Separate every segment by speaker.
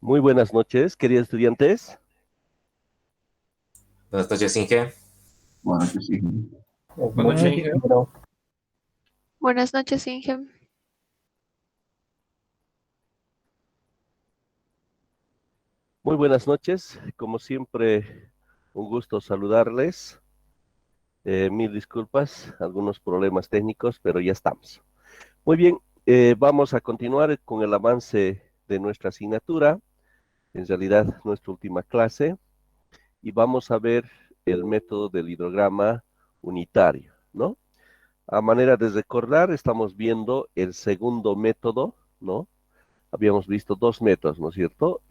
Speaker 1: Muy buenas noches, queridos estudiantes.
Speaker 2: Buenas noches, Inge.
Speaker 3: Bueno, que sí.
Speaker 2: Buenas noches, Inge.
Speaker 4: Buenas noches, Inge.
Speaker 1: Muy buenas noches. Como siempre, un gusto saludarles. Mil disculpas, algunos problemas técnicos, pero ya estamos. Muy bien, vamos a continuar con el avance de nuestra asignatura, en realidad nuestra última clase, y vamos a ver el método del hidrograma unitario, ¿no? A manera de recordar, estamos viendo el segundo método, ¿no? Habíamos visto dos métodos, ¿no es cierto?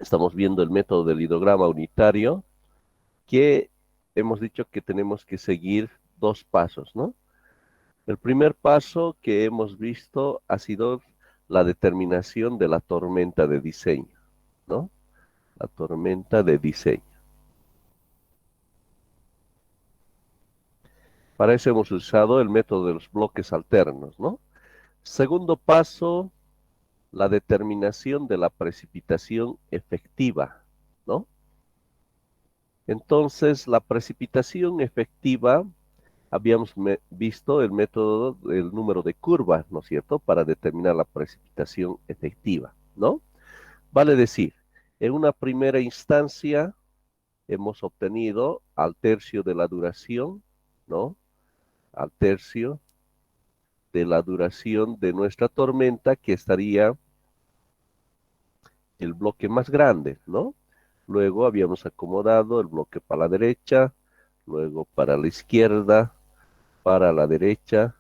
Speaker 1: Estamos viendo el método del hidrograma unitario, que hemos dicho que tenemos que seguir dos pasos, ¿no? El primer paso que hemos visto ha sido la determinación de la tormenta de diseño, ¿no? La tormenta de diseño. Para eso hemos usado el método de los bloques alternos, ¿no? Segundo paso, la determinación de la precipitación efectiva, ¿no? Entonces, la precipitación efectiva, habíamos visto el método del número de curvas, ¿no es cierto?, para determinar la precipitación efectiva, ¿no? Vale decir, en una primera instancia hemos obtenido al tercio de la duración, ¿no? Al tercio de la duración de nuestra tormenta, que estaría el bloque más grande, ¿no? Luego habíamos acomodado el bloque para la derecha, luego para la izquierda, para la derecha,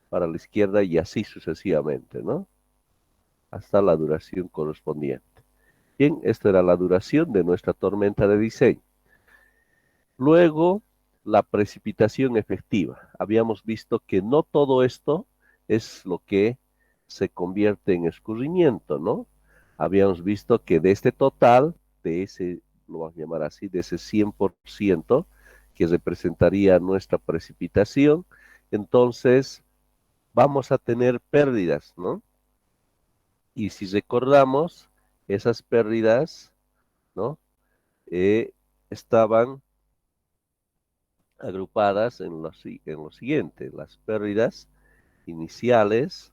Speaker 1: para la izquierda y así sucesivamente, ¿no? Hasta la duración correspondiente. Bien, esta era la duración de nuestra tormenta de diseño. Luego, la precipitación efectiva. Habíamos visto que no todo esto es lo que se convierte en escurrimiento, ¿no? Habíamos visto que de este total, de ese, lo vamos a llamar así, de ese 100% que representaría nuestra precipitación, entonces vamos a tener pérdidas, ¿no? Y si recordamos, esas pérdidas, ¿no? Estaban agrupadas en lo siguiente, las pérdidas iniciales,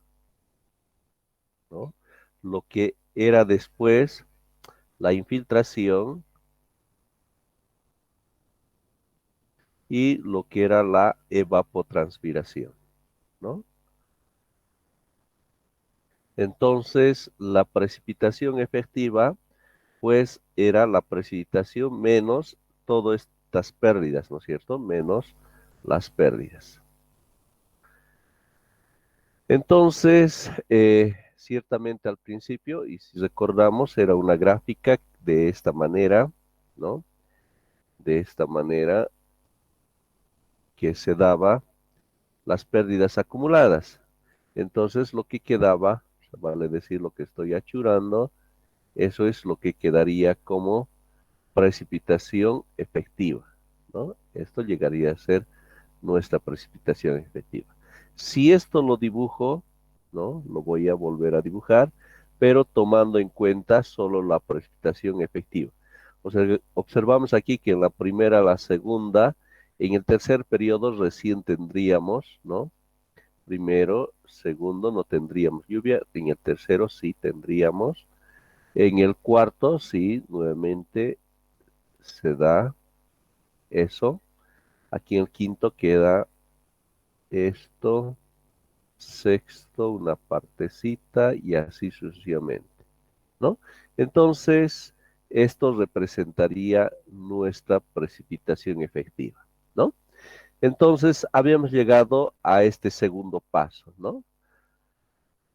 Speaker 1: ¿no? Lo que era después la infiltración y lo que era la evapotranspiración, ¿no? Entonces, la precipitación efectiva, pues, era la precipitación menos todas estas pérdidas, ¿no es cierto? Menos las pérdidas. Entonces, ciertamente al principio, y si recordamos, era una gráfica de esta manera, ¿no? De esta manera que se daba las pérdidas acumuladas. Entonces, lo que quedaba, vale decir lo que estoy achurando, eso es lo que quedaría como precipitación efectiva, ¿no? Esto llegaría a ser nuestra precipitación efectiva. Si esto lo dibujo, ¿no? Lo voy a volver a dibujar, pero tomando en cuenta solo la precipitación efectiva. O sea, observamos aquí que en la primera, la segunda, en el tercer periodo recién tendríamos, ¿no? Primero, segundo, no tendríamos lluvia, en el tercero sí tendríamos, en el cuarto sí, nuevamente se da eso, aquí en el quinto queda esto, sexto, una partecita y así sucesivamente, ¿no? Entonces, esto representaría nuestra precipitación efectiva, ¿no? Entonces, habíamos llegado a este segundo paso, ¿no?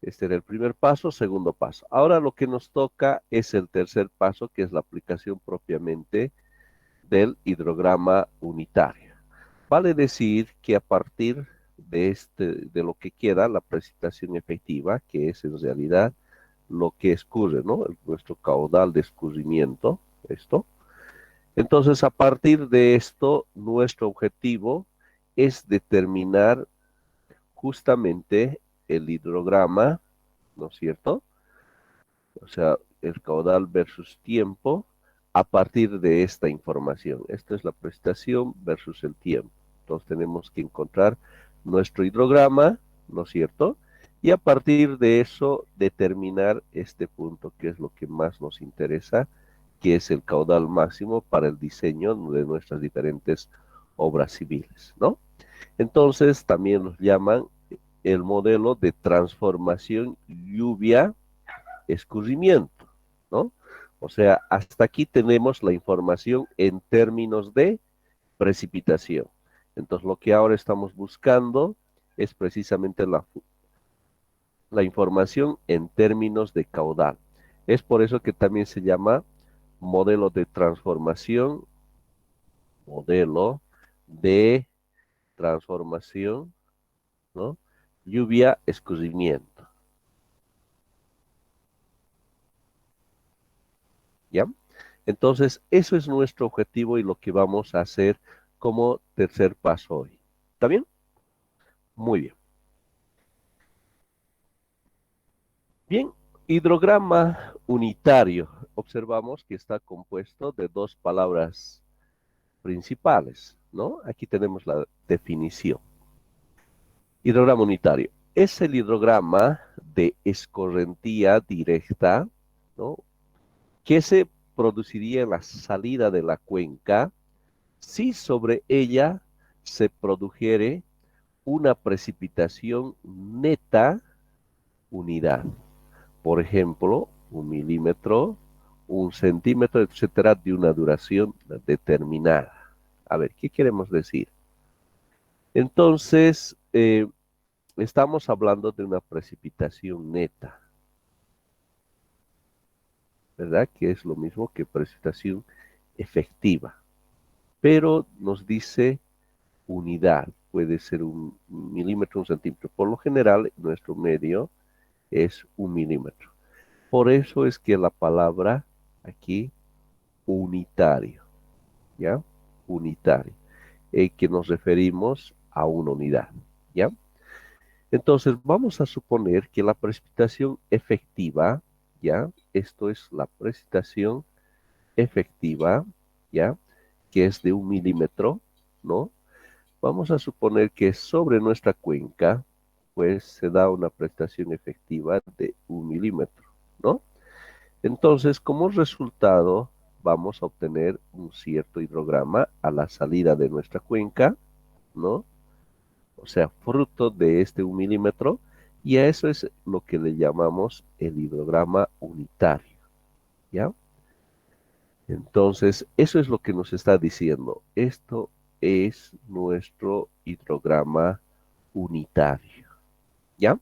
Speaker 1: Este era el primer paso, segundo paso. Ahora lo que nos toca es el tercer paso, que es la aplicación propiamente del hidrograma unitario. Vale decir que a partir de lo que queda, la precipitación efectiva, que es en realidad lo que escurre, ¿no? Nuestro caudal de escurrimiento, esto. Entonces, a partir de esto, nuestro objetivo es determinar justamente el hidrograma, ¿no es cierto? O sea, el caudal versus tiempo a partir de esta información. Esto es la precipitación versus el tiempo. Entonces tenemos que encontrar nuestro hidrograma, ¿no es cierto? Y a partir de eso determinar este punto, que es lo que más nos interesa, que es el caudal máximo para el diseño de nuestras diferentes obras civiles, ¿no? Entonces también nos llaman el modelo de transformación lluvia-escurrimiento, ¿no? O sea, hasta aquí tenemos la información en términos de precipitación. Entonces, lo que ahora estamos buscando es precisamente la información en términos de caudal. Es por eso que también se llama modelo de transformación, modelo de transformación, ¿no? Lluvia, escurrimiento, ¿ya? Entonces, eso es nuestro objetivo y lo que vamos a hacer como tercer paso hoy. ¿Está bien? Muy bien. Bien, hidrograma unitario. Observamos que está compuesto de dos palabras principales, ¿no? Aquí tenemos la definición. Hidrograma unitario. Es el hidrograma de escorrentía directa, ¿no? Que se produciría en la salida de la cuenca si sobre ella se produjere una precipitación neta unidad. Por ejemplo, 1 milímetro, 1 centímetro, etcétera, de una duración determinada. A ver, ¿qué queremos decir? Entonces, estamos hablando de una precipitación neta, ¿verdad? Que es lo mismo que precipitación efectiva. Pero nos dice unidad, puede ser 1 milímetro, 1 centímetro. Por lo general, nuestro medio es 1 milímetro. Por eso es que la palabra aquí, unitario, ¿ya? Unitario, que nos referimos a una unidad, ¿ya? Entonces, vamos a suponer que la precipitación efectiva, ¿ya? Esto es la precipitación efectiva, ¿ya? Que es de 1 milímetro, ¿no? Vamos a suponer que sobre nuestra cuenca, pues se da una precipitación efectiva de 1 milímetro, ¿no? Entonces, como resultado, vamos a obtener un cierto hidrograma a la salida de nuestra cuenca, ¿no? O sea, fruto de este 1 milímetro, y a eso es lo que le llamamos el hidrograma unitario, ¿ya? Entonces, eso es lo que nos está diciendo. Esto es nuestro hidrograma unitario, ¿ya?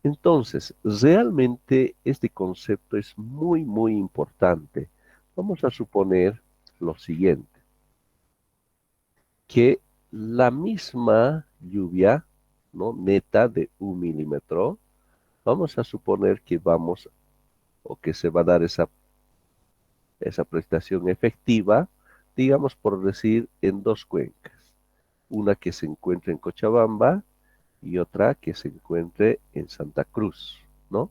Speaker 1: Entonces, realmente este concepto es muy, muy importante. Vamos a suponer lo siguiente, que la misma lluvia, ¿no? Neta de 1 milímetro, vamos a suponer que vamos, o que se va a dar esa prestación efectiva, digamos por decir, en dos cuencas. Una que se encuentra en Cochabamba y otra que se encuentre en Santa Cruz, ¿no?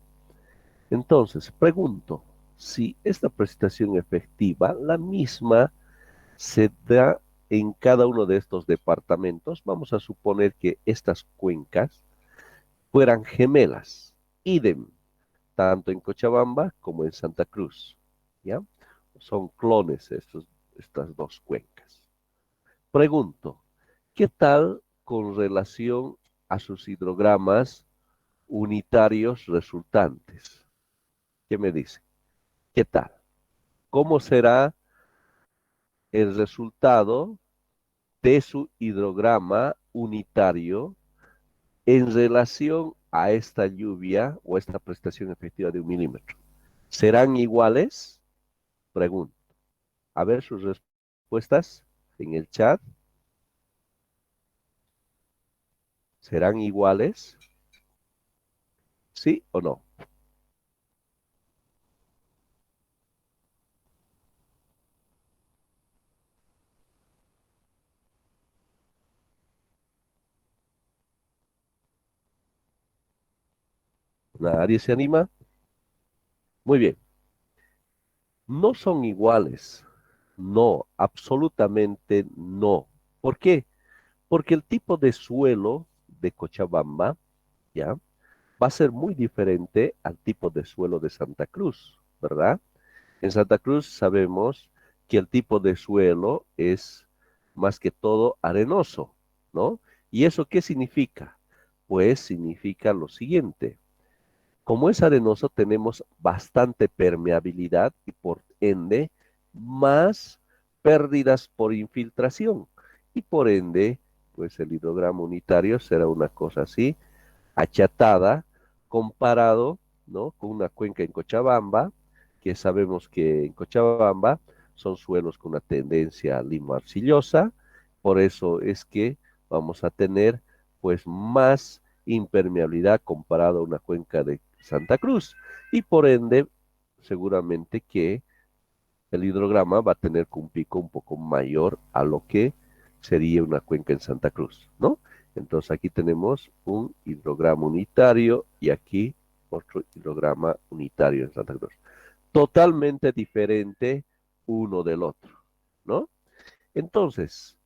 Speaker 1: Entonces, pregunto, si esta prestación efectiva, la misma, se da en cada uno de estos departamentos, vamos a suponer que estas cuencas fueran gemelas, idem, tanto en Cochabamba como en Santa Cruz, ¿ya? Son clones estas dos cuencas. Pregunto, ¿qué tal con relación a sus hidrogramas unitarios resultantes? ¿Qué me dice? ¿Qué tal? ¿Cómo será el resultado de su hidrograma unitario en relación a esta lluvia o esta prestación efectiva de 1 milímetro? ¿Serán iguales? Pregunto. A ver sus respuestas en el chat. ¿Serán iguales? ¿Sí o no? ¿Nadie se anima? Muy bien. No son iguales. No, absolutamente no. ¿Por qué? Porque el tipo de suelo de Cochabamba, ¿ya? Va a ser muy diferente al tipo de suelo de Santa Cruz, ¿verdad? En Santa Cruz sabemos que el tipo de suelo es más que todo arenoso, ¿no? ¿Y eso qué significa? Pues significa lo siguiente. Como es arenoso, tenemos bastante permeabilidad y por ende más pérdidas por infiltración. Y por ende, pues el hidrograma unitario será una cosa así, achatada, comparado, ¿no? Con una cuenca en Cochabamba, que sabemos que en Cochabamba son suelos con una tendencia limo-arcillosa, por eso es que vamos a tener pues más impermeabilidad comparado a una cuenca de Santa Cruz, y por ende seguramente que el hidrograma va a tener un pico un poco mayor a lo que sería una cuenca en Santa Cruz, ¿no? Entonces aquí tenemos un hidrograma unitario y aquí otro hidrograma unitario en Santa Cruz. Totalmente diferente uno del otro, ¿no? Entonces,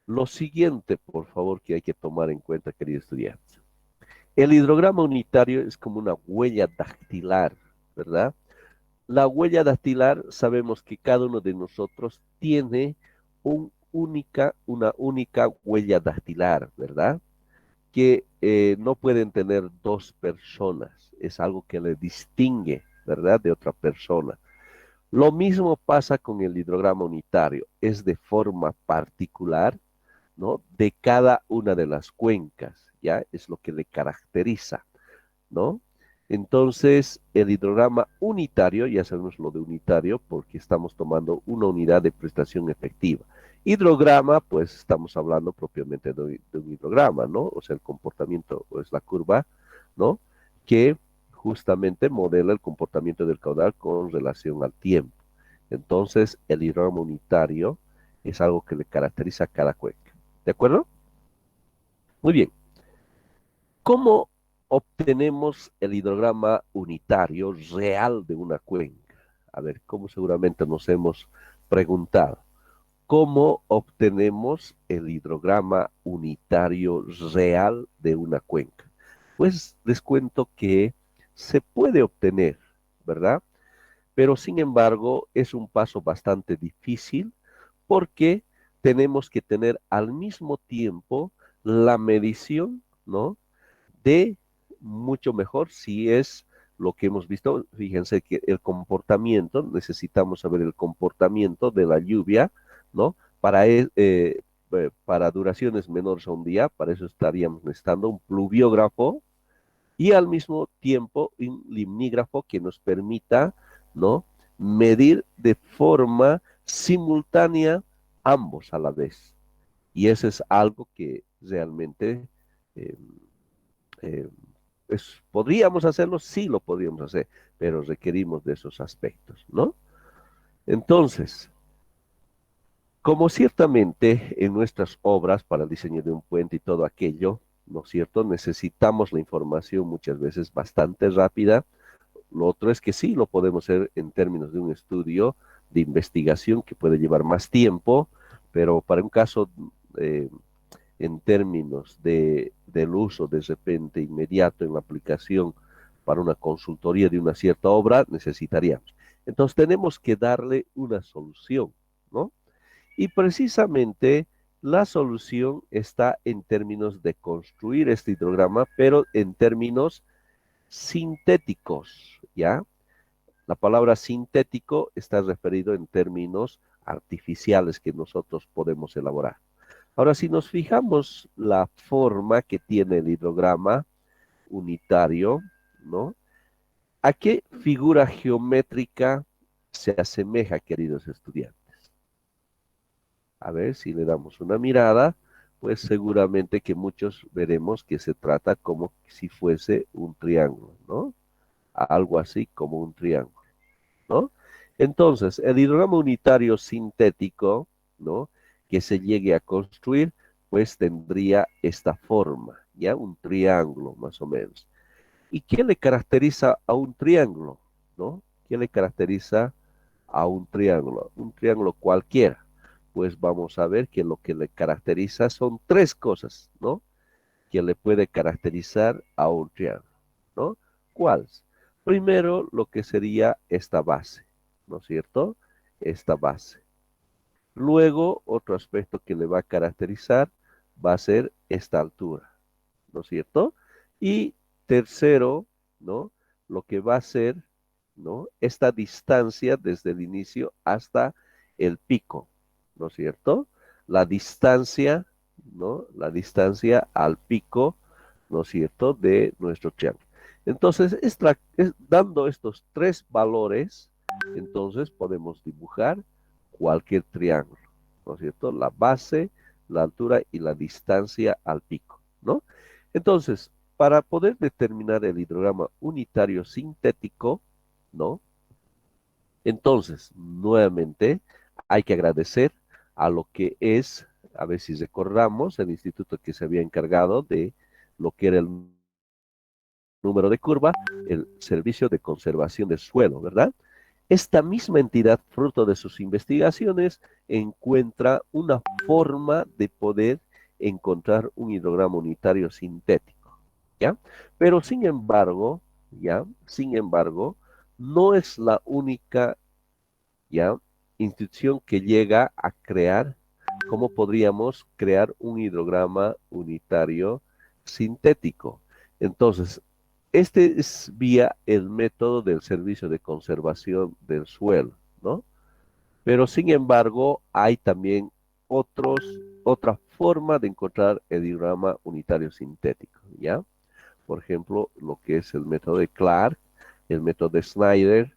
Speaker 1: lo siguiente, por favor, que hay que tomar en cuenta, querido estudiante. El hidrograma unitario es como una huella dactilar, ¿verdad? La huella dactilar, sabemos que cada uno de nosotros tiene una única huella dactilar, ¿verdad? Que no pueden tener dos personas, es algo que le distingue, ¿verdad? De otra persona. Lo mismo pasa con el hidrograma unitario, es de forma particular, ¿no? De cada una de las cuencas, ¿ya? Es lo que le caracteriza, ¿no? Entonces, el hidrograma unitario, ya sabemos lo de unitario porque estamos tomando una unidad de prestación efectiva. Hidrograma, pues estamos hablando propiamente de un hidrograma, ¿no? O sea, el comportamiento, o es la curva, ¿no? Que justamente modela el comportamiento del caudal con relación al tiempo. Entonces, el hidrograma unitario es algo que le caracteriza a cada cuenca. ¿De acuerdo? Muy bien. ¿Cómo obtenemos el hidrograma unitario real de una cuenca? A ver, ¿cómo seguramente nos hemos preguntado? ¿Cómo obtenemos el hidrograma unitario real de una cuenca? Pues les cuento que se puede obtener, ¿verdad? Pero sin embargo es un paso bastante difícil porque tenemos que tener al mismo tiempo la medición, ¿no? De mucho mejor si es lo que hemos visto. Fíjense que el comportamiento, necesitamos saber el comportamiento de la lluvia, ¿no? Para duraciones menores a un día, para eso estaríamos necesitando un pluviógrafo y al mismo tiempo un limnígrafo que nos permita, ¿no? Medir de forma simultánea ambos a la vez. Y eso es algo que realmente eh, eh, podríamos hacerlo, sí lo podríamos hacer, pero requerimos de esos aspectos, ¿no? Entonces, como ciertamente en nuestras obras para el diseño de un puente y todo aquello, ¿no es cierto? Necesitamos la información muchas veces bastante rápida. Lo otro es que sí lo podemos hacer en términos de un estudio de investigación que puede llevar más tiempo, pero para un caso eh, en términos del uso de repente inmediato en la aplicación para una consultoría de una cierta obra, necesitaríamos. Entonces tenemos que darle una solución, ¿no? Y precisamente la solución está en términos de construir este hidrograma, pero en términos sintéticos, ¿ya? La palabra sintético está referido en términos artificiales que nosotros podemos elaborar. Ahora, si nos fijamos la forma que tiene el hidrograma unitario, ¿no? ¿A qué figura geométrica se asemeja, queridos estudiantes? A ver si le damos una mirada, pues seguramente que muchos veremos que se trata como si fuese un triángulo, ¿no? Algo así como un triángulo, ¿no? Entonces, el hidrograma unitario sintético, ¿no? Que se llegue a construir, pues tendría esta forma, ¿ya? Un triángulo, más o menos. ¿Y qué le caracteriza a un triángulo, ¿no? ¿Qué le caracteriza a un triángulo? Un triángulo cualquiera. Pues vamos a ver que lo que le caracteriza son tres cosas, ¿no? Que le puede caracterizar a un triángulo, ¿no? ¿Cuáles? Primero, lo que sería esta base, ¿no es cierto? Esta base. Luego, otro aspecto que le va a caracterizar va a ser esta altura, ¿no es cierto? Y tercero, ¿no? Lo que va a ser, ¿no? Esta distancia desde el inicio hasta el pico, ¿no es cierto? La distancia, ¿no? La distancia al pico, ¿no es cierto? De nuestro triángulo. Entonces, dando estos tres valores, entonces podemos dibujar cualquier triángulo, ¿no es cierto? La base, la altura y la distancia al pico, ¿no? Entonces, para poder determinar el hidrograma unitario sintético, ¿no? Entonces, nuevamente, hay que agradecer a lo que es, a ver si recordamos, el instituto que se había encargado de lo que era el número de curva, el Servicio de Conservación del Suelo, ¿verdad? Esta misma entidad, fruto de sus investigaciones, encuentra una forma de poder encontrar un hidrograma unitario sintético, ¿ya? Pero sin embargo, ¿ya? Sin embargo, no es la única, ¿ya? Institución que llega a crear, ¿cómo podríamos crear un hidrograma unitario sintético? Entonces, este es vía el método del Servicio de Conservación del Suelo, ¿no? Pero sin embargo, hay también otra forma de encontrar el hidrograma unitario sintético, ¿ya? Por ejemplo, lo que es el método de Clark, el método de Snyder,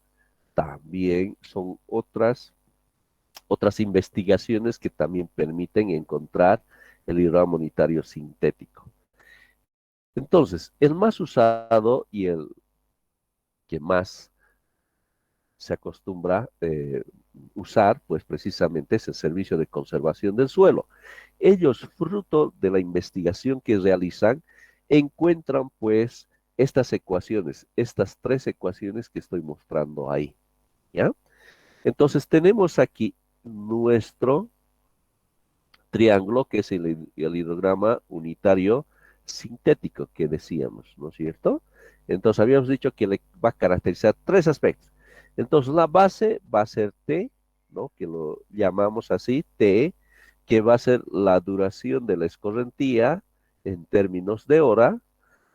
Speaker 1: también son otras investigaciones que también permiten encontrar el hidrograma unitario sintético. Entonces, el más usado y el que más se acostumbra usar, pues precisamente es el Servicio de Conservación del Suelo. Ellos, fruto de la investigación que realizan, encuentran pues estas ecuaciones, estas tres ecuaciones que estoy mostrando ahí, ¿ya? Entonces tenemos aquí nuestro triángulo, que es el hidrograma unitario sintético que decíamos, ¿no es cierto? Entonces habíamos dicho que le va a caracterizar tres aspectos. Entonces la base va a ser T, ¿no? Que lo llamamos así, T, que va a ser la duración de la escorrentía en términos de hora,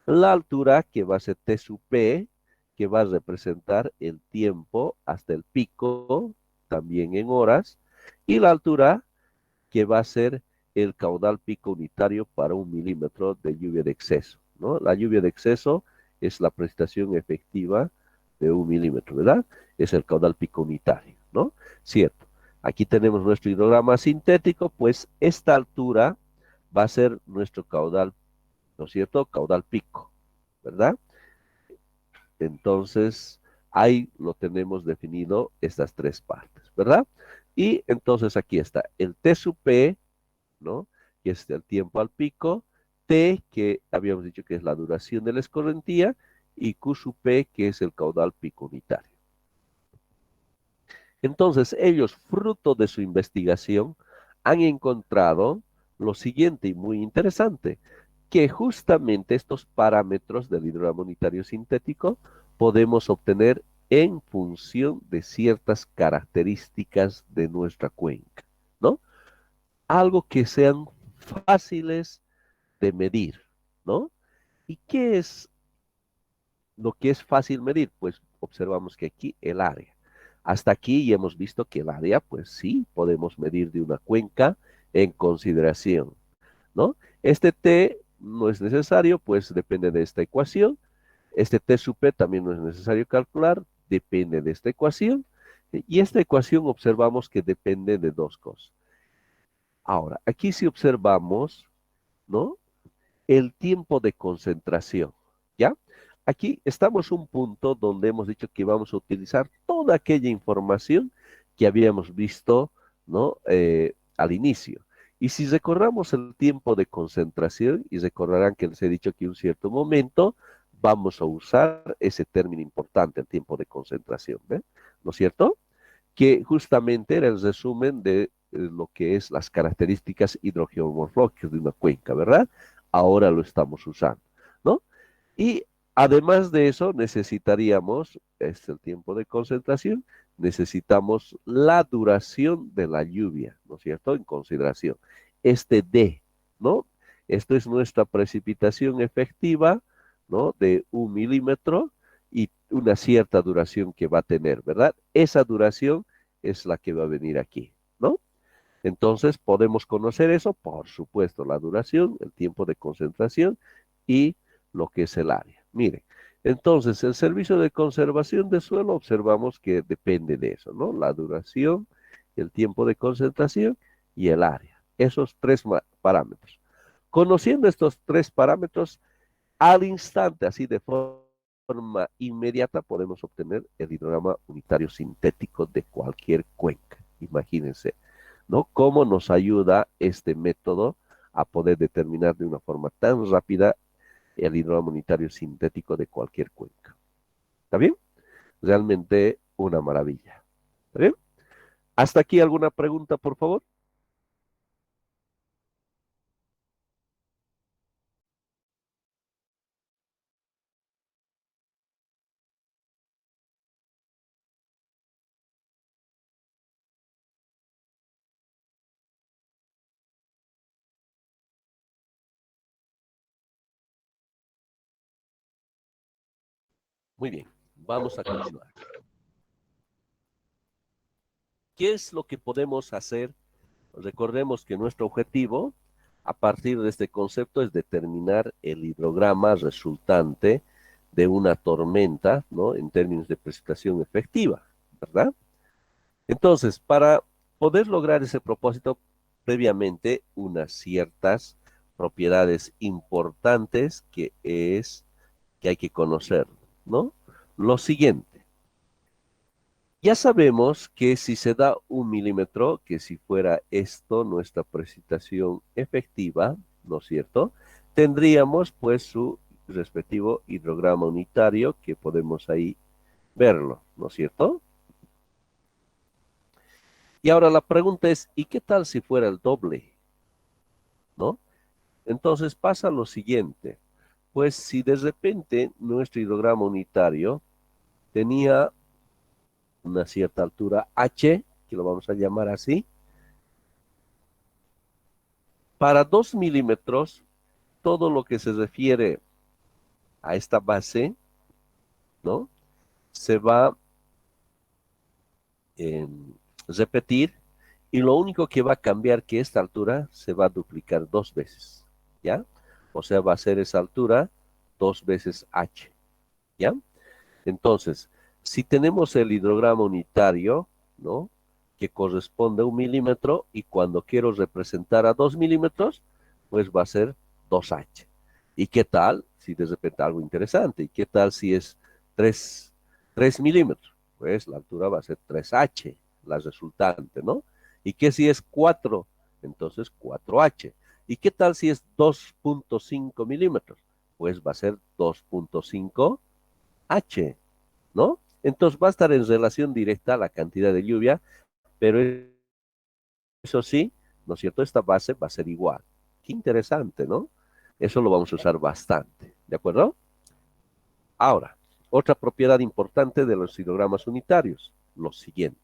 Speaker 1: la altura que va a ser T sub P, que va a representar el tiempo hasta el pico, también en horas, y la altura que va a ser el caudal pico unitario para 1 milímetro de lluvia de exceso, ¿no? La lluvia de exceso es la precipitación efectiva de 1 milímetro, ¿verdad? Es el caudal pico unitario, ¿no? Cierto. Aquí tenemos nuestro hidrograma sintético, pues esta altura va a ser nuestro caudal, ¿no es cierto? Caudal pico, ¿verdad? Entonces, ahí lo tenemos definido estas tres partes, ¿verdad? Y entonces aquí está el T sub P, ¿no? Que es el tiempo al pico, T, que habíamos dicho que es la duración de la escorrentía, y Q sub P, que es el caudal pico unitario. Entonces, ellos, fruto de su investigación, han encontrado lo siguiente y muy interesante, que justamente estos parámetros del hidrograma unitario sintético podemos obtener en función de ciertas características de nuestra cuenca, ¿no? Algo que sean fáciles de medir, ¿no? ¿Y qué es lo que es fácil medir? Pues observamos que aquí el área. Hasta aquí ya hemos visto que el área, pues sí, podemos medir de una cuenca en consideración, ¿no? Este T no es necesario, pues depende de esta ecuación. Este T sub P también no es necesario calcular, depende de esta ecuación. Y esta ecuación observamos que depende de dos cosas. Ahora, aquí si observamos, ¿no? El tiempo de concentración, ¿ya? Aquí estamos en un punto donde hemos dicho que vamos a utilizar toda aquella información que habíamos visto, ¿no? Al inicio. Y si recordamos el tiempo de concentración, y recordarán que les he dicho que en un cierto momento vamos a usar ese término importante, el tiempo de concentración, ¿ve? ¿No es cierto? Que justamente era el resumen de lo que es las características hidrogeomorfológicas de una cuenca, ¿verdad? Ahora lo estamos usando, ¿no? Y además de eso, necesitaríamos, este el tiempo de concentración, necesitamos la duración de la lluvia, ¿no es cierto? En consideración. Este D, ¿no? Esto es nuestra precipitación efectiva, ¿no? De 1 milímetro y una cierta duración que va a tener, ¿verdad? Esa duración es la que va a venir aquí, ¿no? Entonces, podemos conocer eso, por supuesto, la duración, el tiempo de concentración y lo que es el área. Miren, entonces, el servicio de conservación de suelo, observamos que depende de eso, ¿no? La duración, el tiempo de concentración y el área. Esos tres parámetros. Conociendo estos tres parámetros, al instante, así de forma inmediata, podemos obtener el hidrograma unitario sintético de cualquier cuenca. Imagínense, ¿no? ¿Cómo nos ayuda este método a poder determinar de una forma tan rápida el hidrograma unitario sintético de cualquier cuenca? ¿Está bien? Realmente una maravilla. ¿Está bien? ¿Hasta aquí alguna pregunta, por favor? Muy bien, vamos a continuar. ¿Qué es lo que podemos hacer? Recordemos que nuestro objetivo, a partir de este concepto, es determinar el hidrograma resultante de una tormenta, ¿no? En términos de precipitación efectiva, ¿verdad? Entonces, para poder lograr ese propósito, previamente unas ciertas propiedades importantes que hay que conocer, ¿no? Lo siguiente, ya sabemos que si se da 1 milímetro, que si fuera esto nuestra precipitación efectiva, ¿no es cierto? Tendríamos pues su respectivo hidrograma unitario que podemos ahí verlo, ¿no es cierto? Y ahora la pregunta es, ¿y qué tal si fuera el doble? ¿No? Entonces pasa lo siguiente, pues si de repente nuestro hidrograma unitario tenía una cierta altura h, que lo vamos a llamar así, para 2 milímetros, todo lo que se refiere a esta base, ¿no? Se va a repetir y lo único que va a cambiar que esta altura se va a duplicar 2 veces, ¿ya? O sea, va a ser esa altura 2 veces h, ¿ya? Entonces, si tenemos el hidrograma unitario, ¿no? Que corresponde a 1 milímetro y cuando quiero representar a 2 milímetros, pues va a ser 2h. ¿Y qué tal si de repente algo interesante? ¿Y qué tal si es 3 milímetros? Pues la altura va a ser 3h, la resultante, ¿no? ¿Y qué si es 4? Entonces 4h. ¿Y qué tal si es 2.5 milímetros? Pues va a ser 2.5h, ¿no? Entonces va a estar en relación directa a la cantidad de lluvia, pero eso sí, ¿no es cierto? Esta base va a ser igual. Qué interesante, ¿no? Eso lo vamos a usar bastante, ¿de acuerdo? Ahora, otra propiedad importante de los hilogramas unitarios, lo siguiente.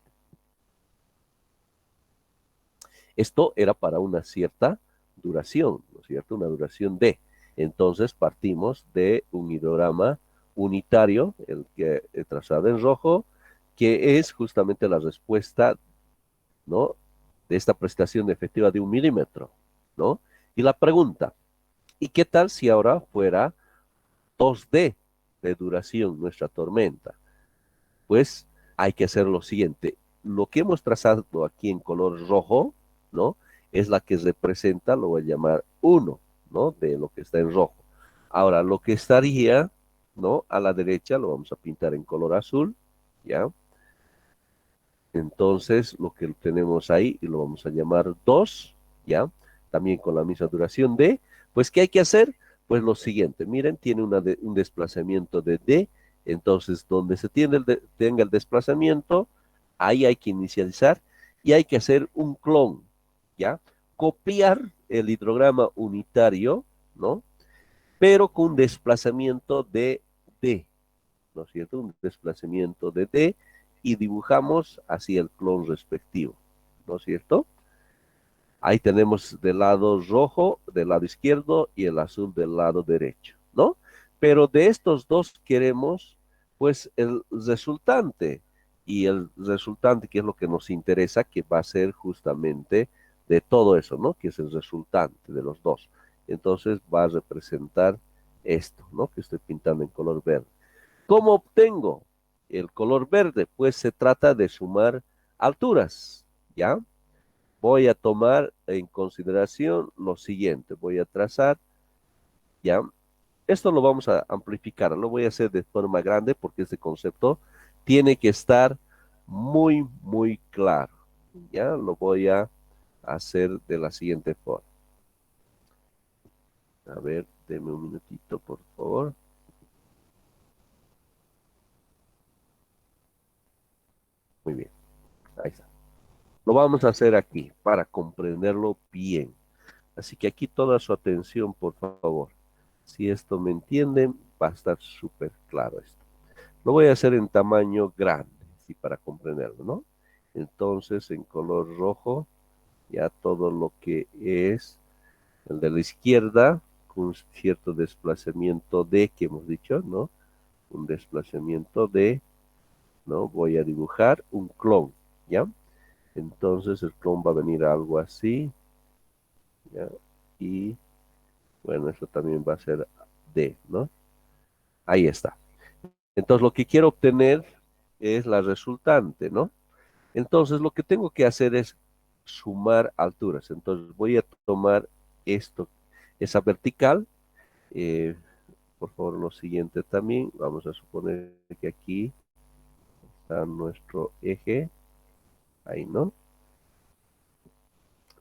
Speaker 1: Esto era para una cierta duración, ¿no es cierto? Una duración D. Entonces partimos de un hidrograma unitario, el que he trazado en rojo, que es justamente la respuesta, ¿no? De esta prestación efectiva de 1 milímetro, ¿no? Y la pregunta, ¿y qué tal si ahora fuera 2D de duración nuestra tormenta? Pues hay que hacer lo siguiente. Lo que hemos trazado aquí en color rojo, ¿no? Es la que representa, lo voy a llamar 1, ¿no? De lo que está en rojo. Ahora, lo que estaría, ¿no? A la derecha lo vamos a pintar en color azul, ¿ya? Entonces, lo que tenemos ahí, y lo vamos a llamar 2, ¿ya? También con la misma duración de, pues, ¿qué hay que hacer? Pues lo siguiente, miren, tiene un desplazamiento de D, entonces donde se tenga el desplazamiento, ahí hay que inicializar y hay que hacer un clon, ¿ya? Copiar el hidrograma unitario, ¿no? Pero con un desplazamiento de D, ¿no es cierto? Un desplazamiento de D y dibujamos así el clon respectivo, ¿no es cierto? Ahí tenemos del lado rojo, del lado izquierdo y el azul del lado derecho, ¿no? Pero de estos dos queremos, pues, el resultante. Y el resultante, que es lo que nos interesa, que va a ser justamente de todo eso, ¿no? Que es el resultante de los dos. Entonces va a representar esto, ¿no? Que estoy pintando en color verde. ¿Cómo obtengo el color verde? Pues se trata de sumar alturas, ¿ya? Voy a tomar en consideración lo siguiente, voy a trazar, ¿ya? Esto lo vamos a amplificar, lo voy a hacer de forma grande porque este concepto tiene que estar muy, muy claro, ¿ya? Lo voy a hacer de la siguiente forma. A ver, deme un minutito, por favor. Muy bien, ahí está. Lo vamos a hacer aquí para comprenderlo bien. Así que aquí toda su atención, por favor. Si esto me entienden, va a estar súper claro esto. Lo voy a hacer en tamaño grande, sí, para comprenderlo, ¿no? Entonces, en color rojo, ya todo lo que es el de la izquierda, con un cierto desplazamiento de, que hemos dicho, ¿no? Un desplazamiento de, ¿no? Voy a dibujar un clon, ¿ya? Entonces, el clon va a venir algo así, ¿ya? Y, bueno, eso también va a ser D, ¿no? Ahí está. Entonces, lo que quiero obtener es la resultante, ¿no? Entonces, lo que tengo que hacer es sumar alturas. Entonces, voy a tomar esto, esa vertical. eh, por favor, lo siguiente también. Vamos a suponer que aquí está nuestro eje. Ahí, ¿no?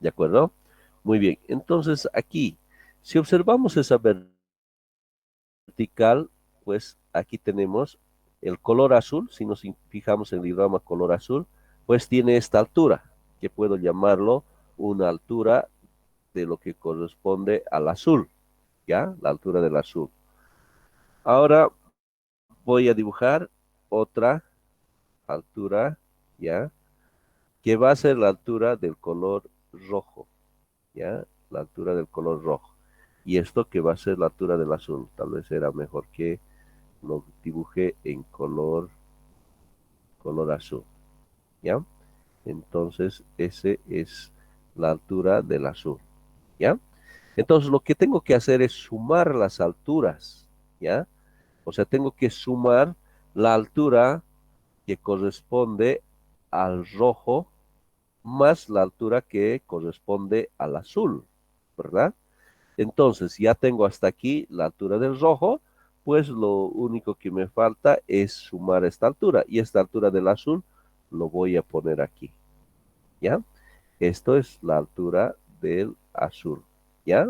Speaker 1: ¿De acuerdo? Muy bien. Entonces, aquí, si observamos esa vertical, pues aquí tenemos el color azul. Si nos fijamos en el diagrama color azul, pues tiene esta altura, que puedo llamarlo una altura de lo que corresponde al azul, ¿ya? La altura del azul. Ahora voy a dibujar otra altura, ¿ya? Que va a ser la altura del color rojo, ¿ya? La altura del color rojo. Y esto que va a ser la altura del azul. Tal vez era mejor que lo dibuje en color azul, ¿ya? Entonces, ese es la altura del azul, ¿ya? Entonces, lo que tengo que hacer es sumar las alturas, ¿ya? O sea, tengo que sumar la altura que corresponde al rojo más la altura que corresponde al azul, ¿verdad? Entonces, ya tengo hasta aquí la altura del rojo, pues lo único que me falta es sumar esta altura. Y esta altura del azul lo voy a poner aquí, ¿ya? Esto es la altura del azul, ¿ya?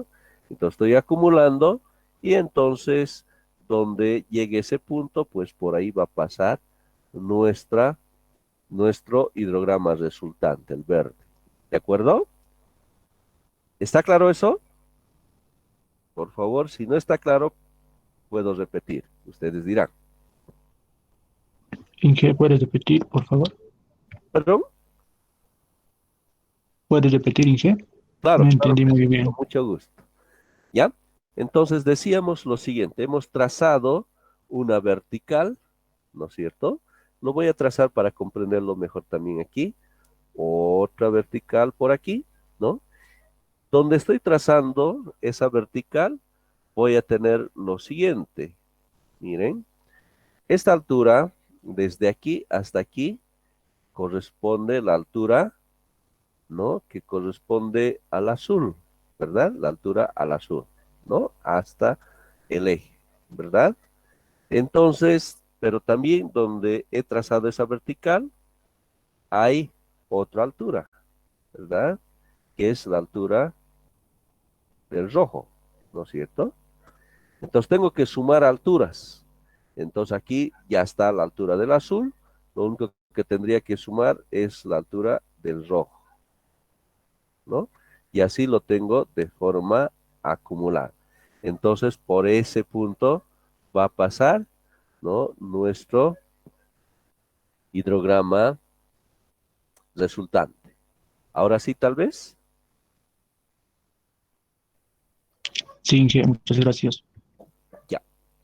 Speaker 1: Entonces estoy acumulando y entonces donde llegue ese punto, pues por ahí va a pasar nuestra, nuestro hidrograma resultante, el verde. ¿De acuerdo? ¿Está claro eso? Por favor, si no está claro, puedo repetir. Ustedes dirán.
Speaker 3: Inge, ¿puedes repetir, por favor?
Speaker 1: ¿Perdón?
Speaker 3: ¿Puedes repetir, Inge?
Speaker 1: Claro,
Speaker 3: No
Speaker 1: claro
Speaker 3: entendí
Speaker 1: que
Speaker 3: muy
Speaker 1: sí, con
Speaker 3: bien.
Speaker 1: mucho gusto. ¿Ya? Entonces decíamos lo siguiente, hemos trazado una vertical, ¿no es cierto? Lo voy a trazar para comprenderlo mejor también aquí. Otra vertical por aquí, ¿no? Donde estoy trazando esa vertical, voy a tener lo siguiente. Miren, esta altura, desde aquí hasta aquí, corresponde la altura, ¿no? Que corresponde al azul, ¿verdad? La altura al azul, ¿no? Hasta el eje, ¿verdad? Entonces, pero también donde he trazado esa vertical, hay otra altura, ¿verdad? Que es la altura del rojo, ¿no es cierto? Entonces tengo que sumar alturas. Entonces aquí ya está la altura del azul. Lo único que tendría que sumar es la altura del rojo, ¿no? Y así lo tengo de forma acumular. Entonces por ese punto va a pasar, ¿no? Nuestro hidrograma resultante. Ahora sí, tal vez.
Speaker 3: Sí, Inge, muchas gracias.
Speaker 1: Ya.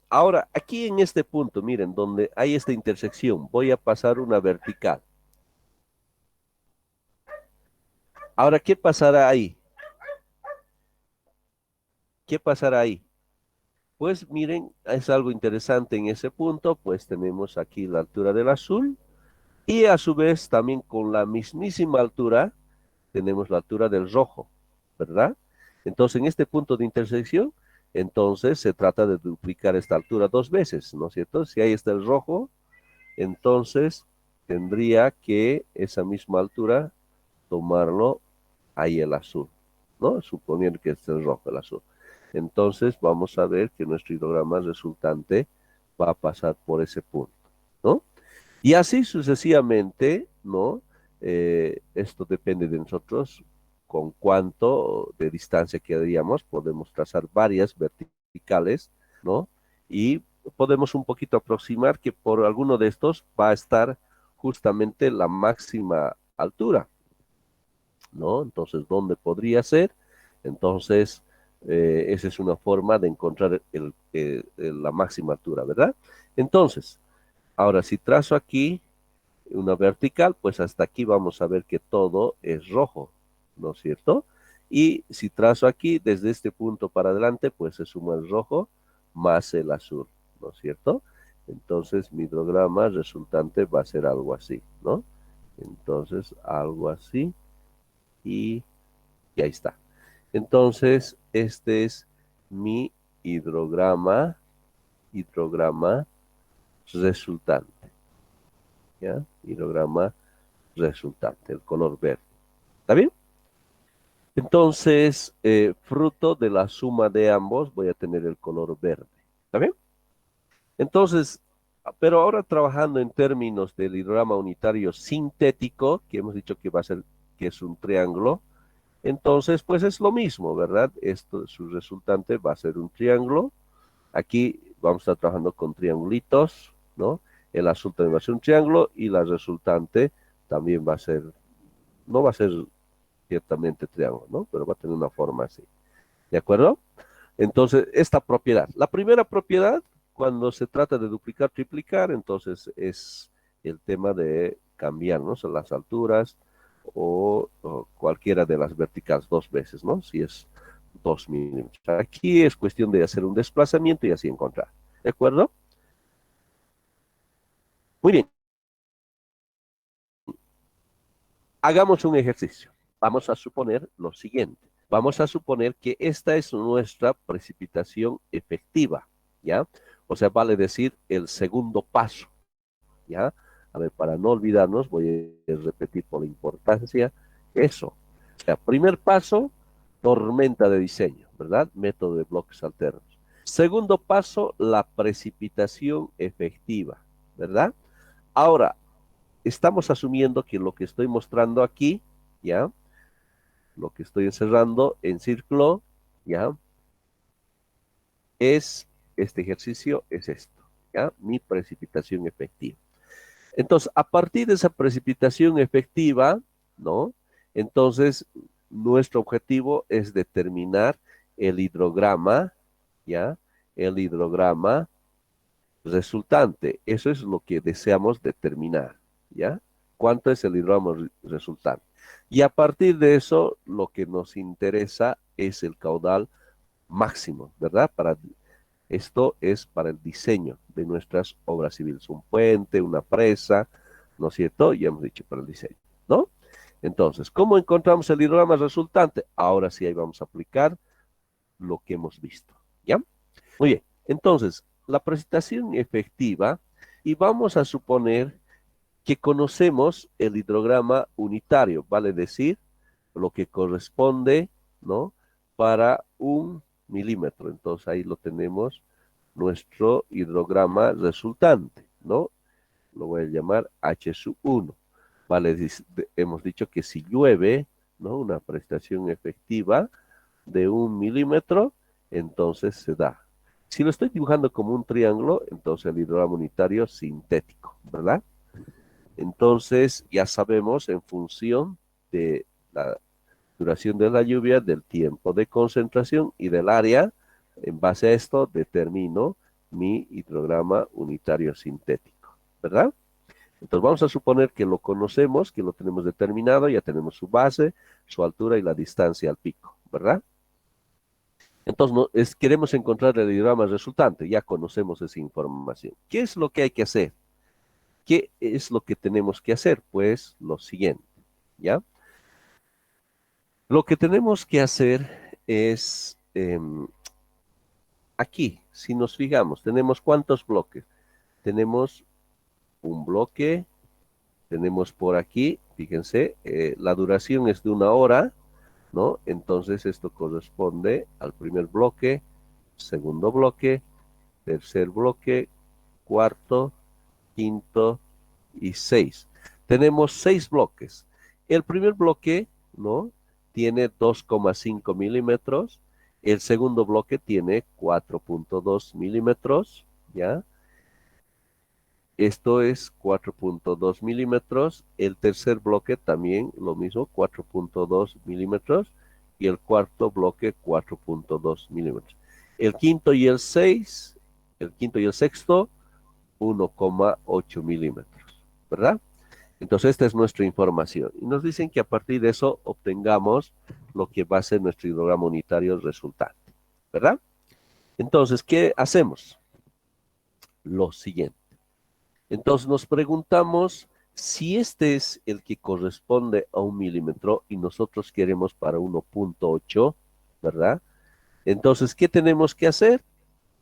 Speaker 1: Ahora, aquí en este punto, miren, donde hay esta intersección, voy a pasar una vertical. Ahora, ¿qué pasará ahí? ¿Qué pasará ahí? Pues miren, es algo interesante en ese punto, pues tenemos aquí la altura del azul y a su vez también con la mismísima altura tenemos la altura del rojo, ¿verdad? Entonces en este punto de intersección, entonces se trata de duplicar esta altura dos veces, ¿no es cierto? Si ahí está el rojo, entonces tendría que esa misma altura tomarlo ahí el azul, ¿no? Suponiendo que este es rojo el azul. Entonces vamos a ver que nuestro hidrograma resultante va a pasar por ese punto, ¿no? Y así sucesivamente, ¿no? Esto depende de nosotros, con cuánto de distancia quedaríamos, podemos trazar varias verticales, ¿no? Y podemos un poquito aproximar que por alguno de estos va a estar justamente la máxima altura, ¿no? Entonces, ¿dónde podría ser? Entonces, esa es una forma de encontrar la máxima altura, ¿verdad? Entonces, ahora si trazo aquí una vertical, pues hasta aquí vamos a ver que todo es rojo, ¿no es cierto? Y si trazo aquí, desde este punto para adelante, pues se suma el rojo más el azul, ¿no es cierto? Entonces mi hidrograma resultante va a ser algo así, ¿no? Entonces, algo así y ahí está. Entonces, este es mi hidrograma resultante, ¿ya? Hidrograma resultante, el color verde. ¿Está bien? Entonces, fruto de la suma de ambos, voy a tener el color verde. ¿Está bien? Entonces, pero ahora trabajando en términos del hidrograma unitario sintético, que hemos dicho que va a ser, que es un triángulo, entonces, pues es lo mismo, ¿verdad? Esto, su resultante va a ser un triángulo. Aquí vamos a estar trabajando con triangulitos, ¿no? El azul también va a ser un triángulo y la resultante también va a ser, no va a ser ciertamente triángulo, ¿no? Pero va a tener una forma así. ¿De acuerdo? Entonces, esta propiedad. La primera propiedad, cuando se trata de duplicar, triplicar, entonces es el tema de cambiar, ¿no? Son las alturas o cualquiera de las verticales dos veces, ¿no? Si es 2 milímetros. Aquí es cuestión de hacer un desplazamiento y así encontrar. ¿De acuerdo? Muy bien. Hagamos un ejercicio. Vamos a suponer lo siguiente. Vamos a suponer que esta es nuestra precipitación efectiva, ¿ya? O sea, vale decir el segundo paso, ¿ya? A ver, para no olvidarnos, voy a repetir por la importancia eso. O sea, primer paso, tormenta de diseño, ¿verdad? Método de bloques alternos. Segundo paso, la precipitación efectiva, ¿verdad? Ahora, estamos asumiendo que lo que estoy mostrando aquí, ¿ya? Lo que estoy encerrando en círculo, ¿ya? Es, este ejercicio es esto, ¿ya? Mi precipitación efectiva. Entonces, a partir de esa precipitación efectiva, ¿no? Entonces, nuestro objetivo es determinar el hidrograma, ¿ya? El hidrograma resultante. Eso es lo que deseamos determinar, ¿ya? ¿Cuánto es el hidrograma resultante? Y a partir de eso, lo que nos interesa es el caudal máximo, ¿verdad? Esto es para el diseño de nuestras obras civiles, un puente, una presa, ¿no es cierto? Ya hemos dicho para el diseño, ¿no? Entonces, ¿cómo encontramos el hidrograma resultante? Ahora sí, ahí vamos a aplicar lo que hemos visto, ¿ya? Muy bien, entonces, la presentación efectiva, y vamos a suponer que conocemos el hidrograma unitario, vale decir, lo que corresponde, ¿no? Para 1 milímetro. Entonces ahí lo tenemos nuestro hidrograma resultante, ¿no? Lo voy a llamar H sub 1. Vale, hemos dicho que si llueve, ¿no? Una prestación efectiva de 1 milímetro, entonces se da. Si lo estoy dibujando como un triángulo, entonces el hidrograma unitario sintético, ¿verdad? Entonces ya sabemos en función de la duración de la lluvia, del tiempo de concentración y del área, en base a esto determino mi hidrograma unitario sintético, ¿verdad? Entonces vamos a suponer que lo conocemos, que lo tenemos determinado, ya tenemos su base, su altura y la distancia al pico, ¿verdad? Entonces queremos encontrar el hidrograma resultante, ya conocemos esa información. ¿Qué es lo que hay que hacer? ¿Qué es lo que tenemos que hacer? Pues lo siguiente, ¿ya? Lo que tenemos que hacer es, aquí, si nos fijamos, tenemos ¿cuántos bloques? Tenemos un bloque, tenemos por aquí, fíjense, la duración es de 1 hora, ¿no? Entonces esto corresponde al primer bloque, segundo bloque, tercer bloque, cuarto, quinto y 6. Tenemos 6 bloques. El primer bloque, ¿no? Tiene 2,5 milímetros. El segundo bloque tiene 4,2 milímetros, ¿ya? Esto es 4,2 milímetros. El tercer bloque también lo mismo, 4,2 milímetros. Y el cuarto bloque, 4,2 milímetros. El quinto y el sexto, 1,8 milímetros, ¿verdad? Entonces esta es nuestra información. Y nos dicen que a partir de eso obtengamos lo que va a ser nuestro hidrograma unitario resultante, ¿verdad? Entonces, ¿qué hacemos? Lo siguiente. Entonces nos preguntamos si este es el que corresponde a 1 milímetro y nosotros queremos para 1,8, ¿verdad? Entonces, ¿qué tenemos que hacer?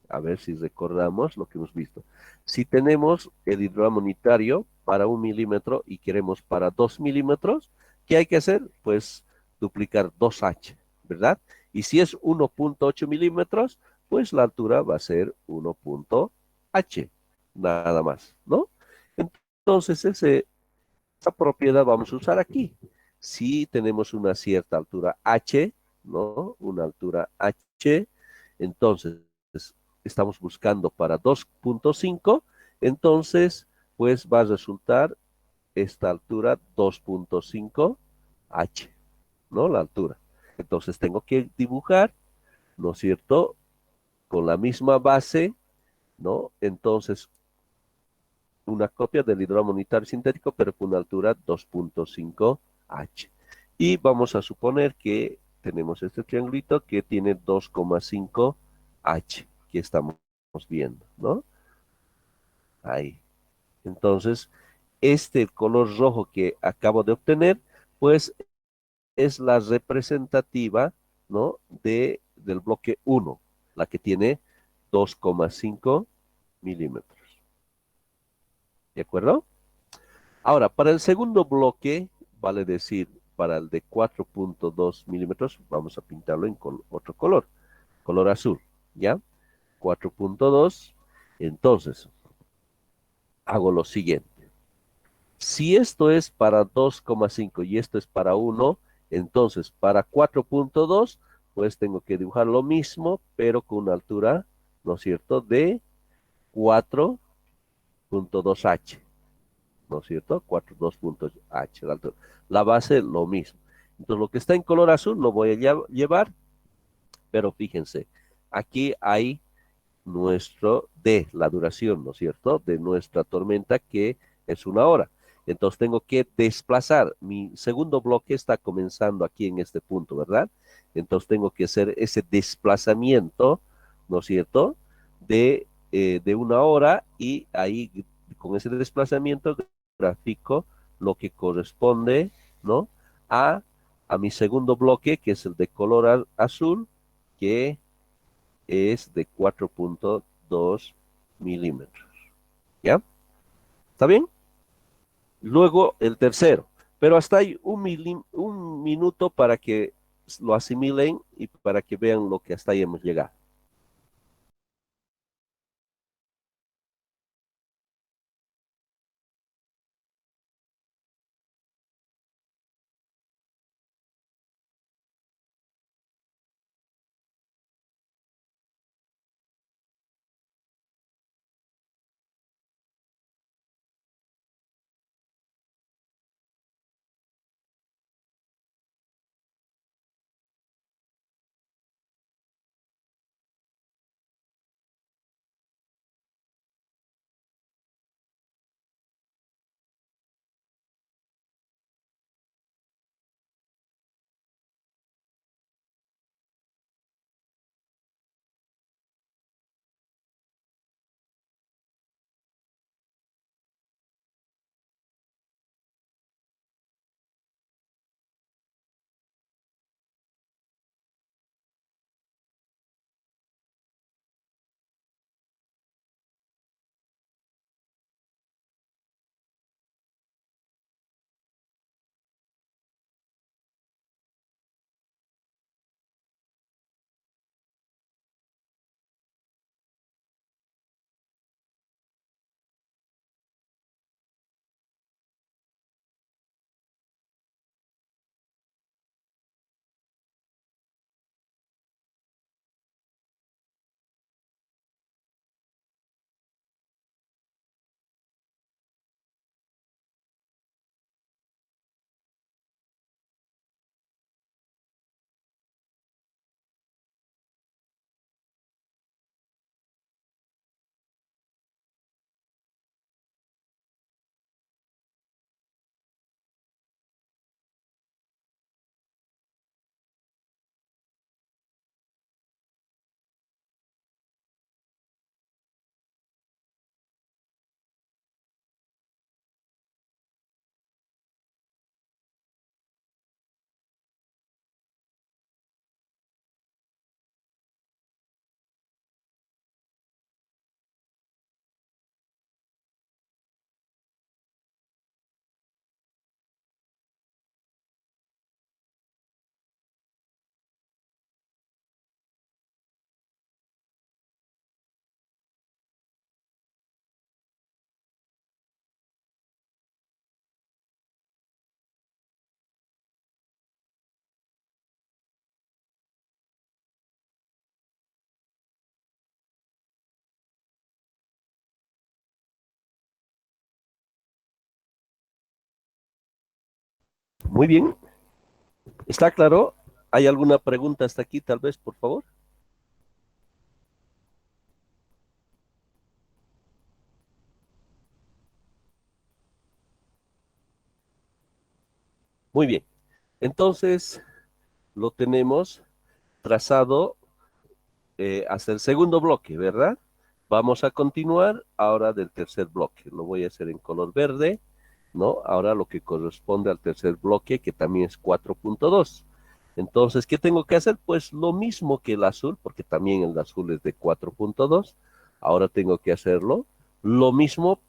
Speaker 1: A ver si recordamos lo que hemos visto. Si tenemos el hidrograma unitario para 1 milímetro y queremos para 2 milímetros, ¿qué hay que hacer? Pues duplicar 2H, ¿verdad? Y si es 1,8 milímetros, pues la altura va a ser 1,H, nada más, ¿no? Entonces, esa propiedad vamos a usar aquí. Si tenemos una cierta altura H, ¿no? Una altura H, entonces estamos buscando para 2,5, entonces pues va a resultar esta altura 2,5 H, ¿no? La altura. Entonces tengo que dibujar, ¿no es cierto? Con la misma base, ¿no? Entonces una copia del hidrograma unitario sintético, pero con una altura 2,5 H. Y vamos a suponer que tenemos este triangulito que tiene 2,5 H, que estamos viendo, ¿no? Ahí. Entonces, este color rojo que acabo de obtener, pues es la representativa, ¿no? Del bloque 1, la que tiene 2,5 milímetros. ¿De acuerdo? Ahora, para el segundo bloque, vale decir, para el de 4,2 milímetros, vamos a pintarlo en otro color azul, ¿ya? 4,2, entonces, hago lo siguiente. Si esto es para 2,5 y esto es para 1, entonces para 4,2, pues tengo que dibujar lo mismo, pero con una altura, ¿no es cierto?, de 4,2H. ¿No es cierto? 4,2.H la altura. La base, lo mismo. Entonces, lo que está en color azul lo voy a llevar, pero fíjense, aquí hay nuestro D, la duración, ¿no es cierto?, de nuestra tormenta, que es 1 hora. Entonces, tengo que desplazar. Mi segundo bloque está comenzando aquí en este punto, ¿verdad? Entonces, tengo que hacer ese desplazamiento, ¿no es cierto?, de 1 hora, y ahí, con ese desplazamiento, grafico lo que corresponde, ¿no?, a mi segundo bloque, que es el de color azul, que es de 4,2 milímetros. ¿Ya? ¿Está bien? Luego el tercero. Pero hasta ahí un minuto para que lo asimilen y para que vean lo que hasta ahí hemos llegado. Muy bien. ¿Está claro? ¿Hay alguna pregunta hasta aquí, tal vez, por favor? Muy bien. Entonces, lo tenemos trazado hasta el segundo bloque, ¿verdad? Vamos a continuar ahora del tercer bloque. Lo voy a hacer en color verde, ¿no? Ahora lo que corresponde al tercer bloque, que también es 4.2. Entonces, ¿qué tengo que hacer? Pues lo mismo que el azul, porque también el azul es de 4.2. Ahora tengo que hacerlo lo mismo,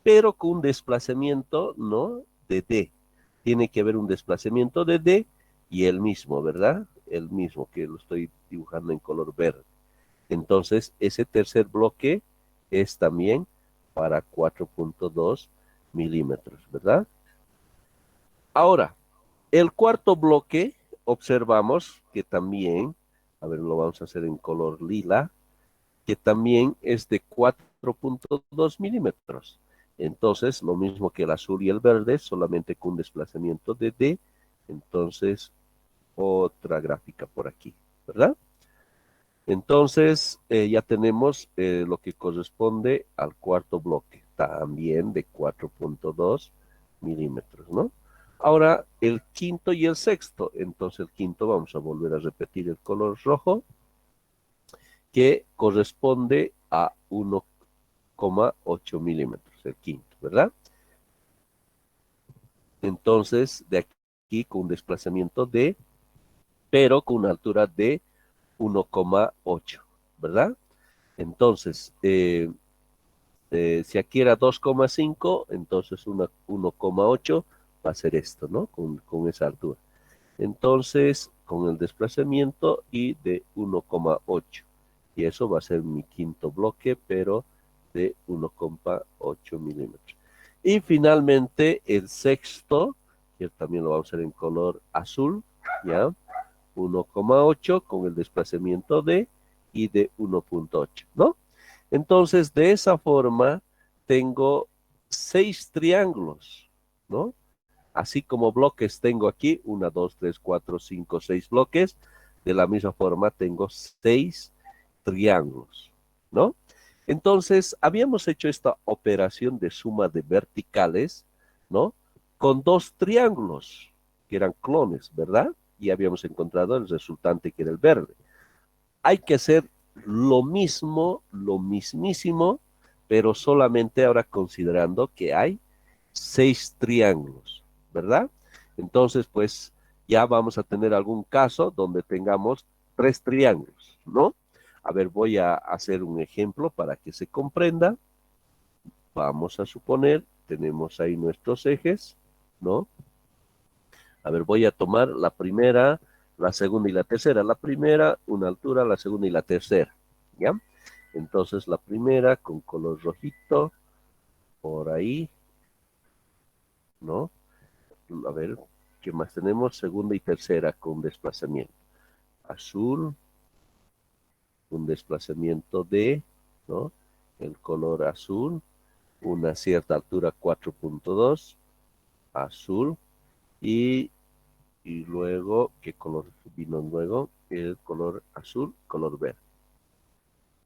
Speaker 1: pero con un desplazamiento, ¿no? De D. Tiene que haber un desplazamiento de D y el mismo, ¿verdad? El mismo que lo estoy dibujando en color verde. Entonces, ese tercer bloque es también para 4.2 milímetros, ¿verdad? Ahora, el cuarto bloque, observamos que también, a ver, lo vamos a hacer en color lila, que también es de 4.2 milímetros. Entonces, lo mismo que el azul y el verde, solamente con un desplazamiento de D. Entonces, otra gráfica por aquí, ¿verdad? Entonces, ya tenemos lo que corresponde al cuarto bloque, también de 4.2 milímetros, ¿no? Ahora, el quinto y el sexto. Entonces, el quinto, vamos a volver a repetir el color rojo, que corresponde a 1,8 milímetros, el quinto, ¿verdad? Entonces, de aquí con un desplazamiento de, pero con una altura de 1,8, ¿verdad? Entonces, si aquí era 2,5, entonces 1,8 va a ser esto, ¿no? Con esa altura. Entonces, con el desplazamiento y de 1,8. Y eso va a ser mi quinto bloque, pero de 1,8 milímetros. Y finalmente, el sexto, que también lo vamos a hacer en color azul, ¿ya? 1,8 con el desplazamiento de y de 1,8, ¿no? Entonces, de esa forma, tengo 6 triángulos, ¿no? Así como bloques tengo aquí, 1, 2, 3, 4, 5, 6 bloques. De la misma forma, tengo 6 triángulos, ¿no? Entonces, habíamos hecho esta operación de suma de verticales, ¿no? Con 2 triángulos, que eran clones, ¿verdad? Y habíamos encontrado el resultante que era el verde. Hay que hacer lo mismo, lo mismísimo, pero solamente ahora considerando que hay 6 triángulos, ¿verdad? Entonces, pues ya vamos a tener algún caso donde tengamos 3 triángulos, ¿no? A ver, voy a hacer un ejemplo para que se comprenda. Vamos a suponer, tenemos ahí nuestros ejes, ¿no? A ver, voy a tomar la primera, la segunda y la tercera. La primera, una altura, la segunda y la tercera, ¿ya? Entonces, la primera con color rojito, por ahí, ¿no? A ver, ¿qué más tenemos? Segunda y tercera con desplazamiento. Azul, un desplazamiento de, ¿no? El color azul, una cierta altura 4.2, azul, y luego, ¿qué color vino luego? El color azul, color verde.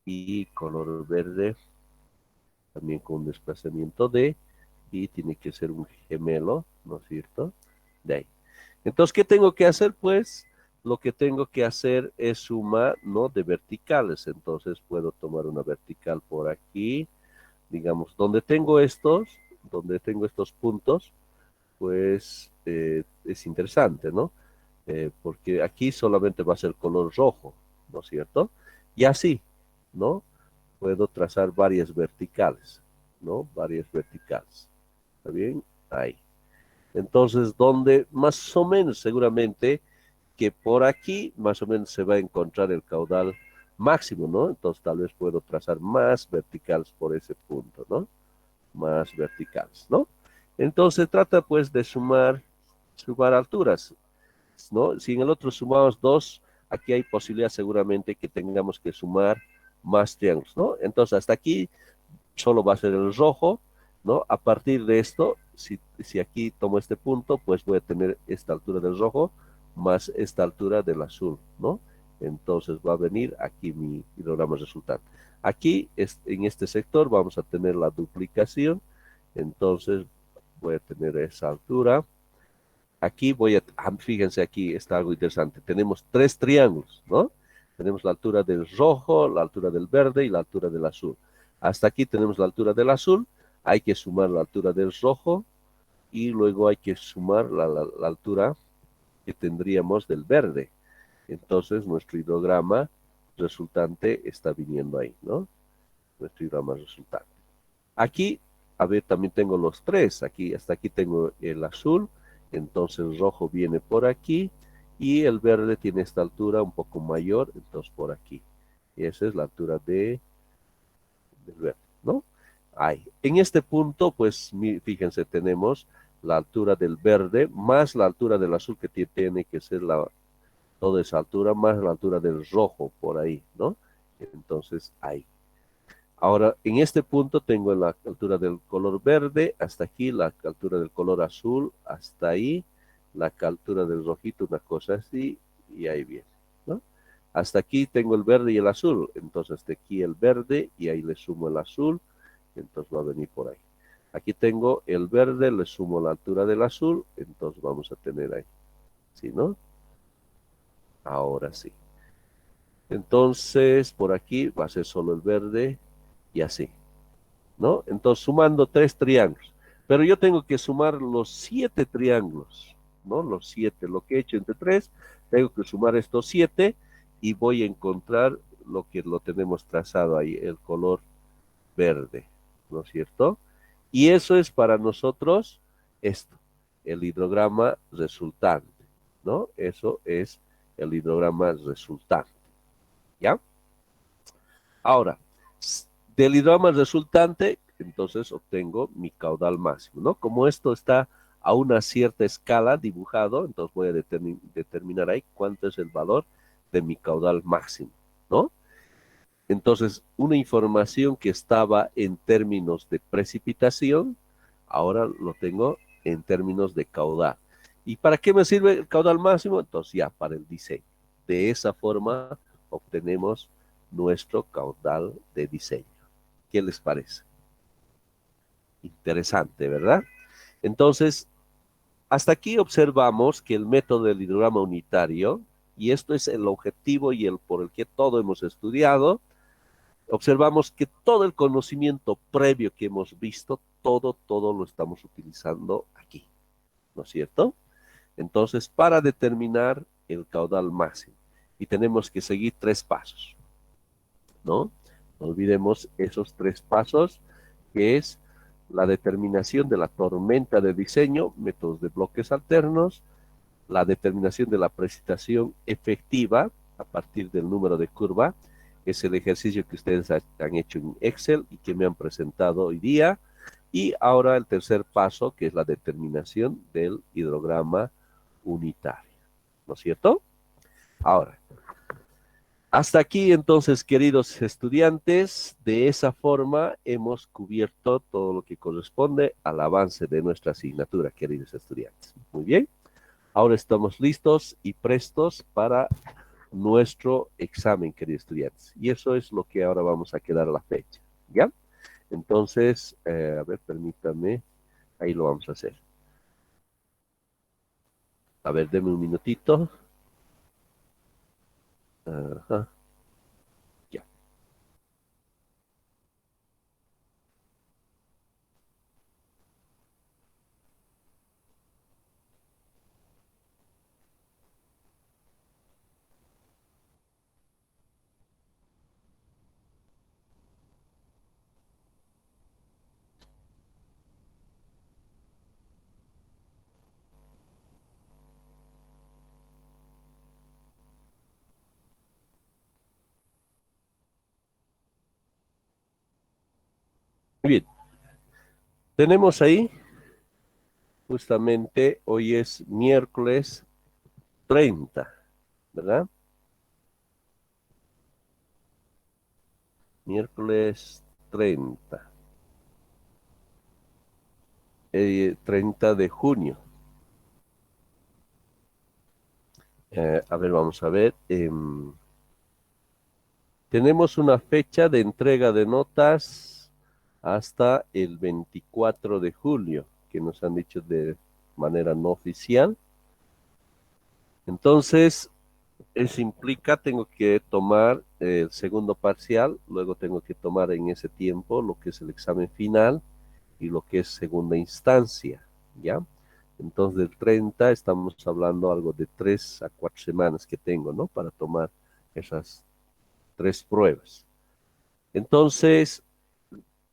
Speaker 1: Y color verde, también con un desplazamiento de, y tiene que ser un gemelo, ¿no es cierto? De ahí. Entonces, ¿qué tengo que hacer? Pues lo que tengo que hacer es sumar, ¿no? De verticales. Entonces puedo tomar una vertical por aquí, digamos, donde tengo estos puntos, pues es interesante, ¿no? Porque aquí solamente va a ser color rojo, ¿no es cierto? Y así, ¿no? Puedo trazar varias verticales, ¿no? Varias verticales. ¿Está bien? Ahí. Entonces, donde más o menos seguramente que por aquí más o menos se va a encontrar el caudal máximo, ¿no? Entonces tal vez puedo trazar más verticales por ese punto, ¿no? Más verticales, ¿no? Entonces trata pues de sumar alturas, ¿no? Si en el otro sumamos 2, aquí hay posibilidad seguramente que tengamos que sumar más triángulos, ¿no? Entonces hasta aquí solo va a ser el rojo, ¿no? A partir de esto, si aquí tomo este punto, pues voy a tener esta altura del rojo más esta altura del azul, ¿no? Entonces va a venir aquí mi hidrograma resultante. Aquí, en este sector, vamos a tener la duplicación, entonces voy a tener esa altura. Aquí fíjense, aquí está algo interesante. Tenemos tres triángulos, ¿no? Tenemos la altura del rojo, la altura del verde y la altura del azul. Hasta aquí tenemos la altura del azul, hay que sumar la altura del rojo y luego hay que sumar la altura que tendríamos del verde. Entonces nuestro hidrograma resultante está viniendo ahí, ¿no? Nuestro hidrograma resultante. Aquí, a ver, también tengo los tres. Aquí, hasta aquí tengo el azul, entonces el rojo viene por aquí y el verde tiene esta altura un poco mayor, entonces por aquí. Y esa es la altura del verde, ¿no? Ahí. En este punto, pues, fíjense, tenemos la altura del verde más la altura del azul que tiene que ser toda esa altura más la altura del rojo por ahí, ¿no? Entonces, ahí. Ahora, en este punto tengo la altura del color verde, hasta aquí, la altura del color azul, hasta ahí, la altura del rojito, una cosa así, y ahí viene, ¿no? Hasta aquí tengo el verde y el azul, entonces hasta aquí el verde, y ahí le sumo el azul, entonces va a venir por ahí. Aquí tengo el verde, le sumo la altura del azul, entonces vamos a tener ahí, ¿sí, no? Ahora sí. Entonces, por aquí va a ser solo el verde, y así, ¿no? Entonces, sumando tres triángulos. Pero yo tengo que sumar los 7 triángulos, ¿no? Los 7, lo que he hecho entre 3, tengo que sumar estos 7 y voy a encontrar lo que lo tenemos trazado ahí, el color verde, ¿no es cierto? Y eso es para nosotros esto, el hidrograma resultante, ¿no? Eso es el hidrograma resultante, ¿ya? Ahora, del hidrograma resultante, entonces obtengo mi caudal máximo, ¿no? Como esto está a una cierta escala dibujado, entonces voy a determinar ahí cuánto es el valor de mi caudal máximo, ¿no? Entonces, una información que estaba en términos de precipitación, ahora lo tengo en términos de caudal. ¿Y para qué me sirve el caudal máximo? Entonces ya para el diseño. De esa forma obtenemos nuestro caudal de diseño. ¿Qué les parece? Interesante, ¿verdad? Entonces, hasta aquí observamos que el método del hidrograma unitario, y esto es el objetivo y el por el que todo hemos estudiado, observamos que todo el conocimiento previo que hemos visto, todo lo estamos utilizando aquí, ¿no es cierto? Entonces, para determinar el caudal máximo, y tenemos que seguir 3 pasos, ¿no? No olvidemos esos 3 pasos, que es la determinación de la tormenta de diseño, métodos de bloques alternos, la determinación de la precipitación efectiva a partir del número de curva, que es el ejercicio que ustedes han hecho en Excel y que me han presentado hoy día. Y ahora el tercer paso, que es la determinación del hidrograma unitario, ¿no es cierto? Ahora, hasta aquí entonces, queridos estudiantes, de esa forma hemos cubierto todo lo que corresponde al avance de nuestra asignatura, queridos estudiantes. Muy bien, ahora estamos listos y prestos para nuestro examen, queridos estudiantes. Y eso es lo que ahora vamos a quedar a la fecha, ¿ya? Entonces, a ver, permítame, ahí lo vamos a hacer. A ver, deme un minutito. Ajá, ya. Muy bien, tenemos ahí, justamente, hoy es miércoles 30, ¿verdad? Miércoles 30. 30 de junio. A ver, vamos a ver. Tenemos una fecha de entrega de notas hasta el 24 de julio, que nos han dicho de manera no oficial. Entonces, eso implica, tengo que tomar el segundo parcial, luego tengo que tomar en ese tiempo lo que es el examen final y lo que es segunda instancia, ¿ya? Entonces, del 30 estamos hablando algo de 3 a 4 semanas que tengo, ¿no? Para tomar esas 3 pruebas. Entonces,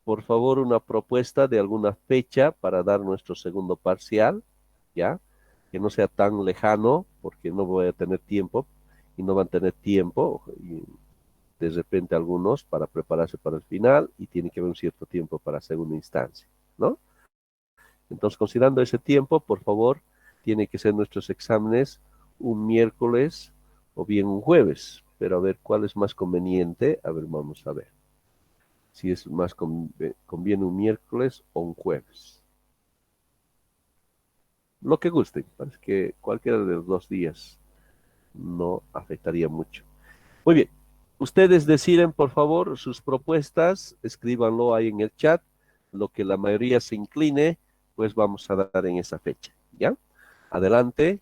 Speaker 1: por favor, una propuesta de alguna fecha para dar nuestro segundo parcial, ¿ya? Que no sea tan lejano, porque no voy a tener tiempo y no van a tener tiempo, y de repente algunos para prepararse para el final y tiene que haber un cierto tiempo para segunda instancia, ¿no? Entonces, considerando ese tiempo, por favor, tiene que ser nuestros exámenes un miércoles o bien un jueves, pero a ver cuál es más conveniente, a ver, vamos a ver si es más conviene un miércoles o un jueves. Lo que guste, parece que cualquiera de los 2 días no afectaría mucho. Muy bien, ustedes deciden por favor sus propuestas, escríbanlo ahí en el chat, lo que la mayoría se incline, pues vamos a dar en esa fecha, ¿ya? Adelante,